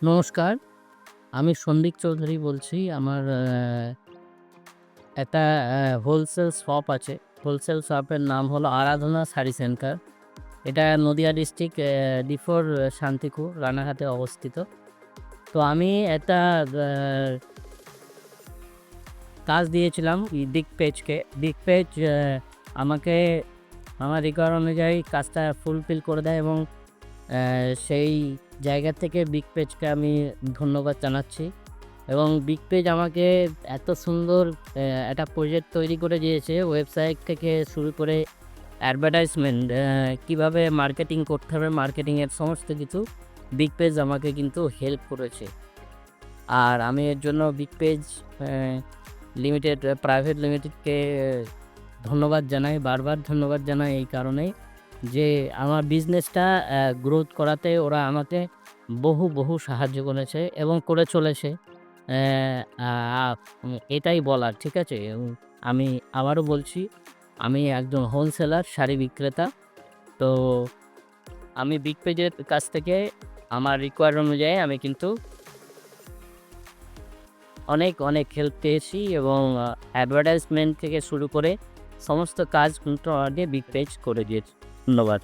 নমস্কার, আমি সন্দীপ চৌধুরী বলছি। আমার একটা হোলসেল শপ আছে। হোলসেল শপের নাম হলো আরাধনা শাড়ি সেন্টার। এটা নদিয়া ডিস্ট্রিক্ট D4 শান্তিপুর, রানাঘাটে অবস্থিত। তো আমি একটা আ কাজ দিয়েছিলাম বিগ পেজকে। বিগ পেজ আমাকে আমার রিকোয়ার অনুযায়ী কাজটা ফুলফিল করে দেয় এবং সেই জায়গা থেকে বিগ পেজকে আমি ধন্যবাদ জানাচ্ছি। এবং বিগ পেজ আমাকে এত সুন্দর একটা প্রজেক্ট তৈরি করে দিয়েছে। ওয়েবসাইট থেকে শুরু করে অ্যাডভার্টাইজমেন্ট কীভাবে মার্কেটিং করতে হবে, মার্কেটিংয়ের সমস্ত কিছু বিগ পেজ আমাকে কিন্তু হেল্প করেছে। আর আমি এর জন্য বিগ পেজ লিমিটেড প্রাইভেট লিমিটেডকে ধন্যবাদ জানাই, বারবার ধন্যবাদ জানাই এই কারণেই যে আমার বিজনেসটা গ্রোথ করাতে ওরা আমাকে বহু সাহায্য করেছে এবং করে চলেছে। অ্যা আ এটাই বলার, ঠিক আছে? এবং আমি আবারও বলছি, আমি একজন হোলসেলার, শাড়ি বিক্রেতা। তো আমি বিগ পেজের কাছ থেকে আমার রিকোয়ার অনুযায়ী আমি কিন্তু অনেক হেল্প পেয়েছি এবং অ্যাডভার্টাইজমেন্ট থেকে শুরু করে সমস্ত কাজ কিন্তু আমাকে বিগ পেজ করে দিয়েছে। ধন্যবাদ।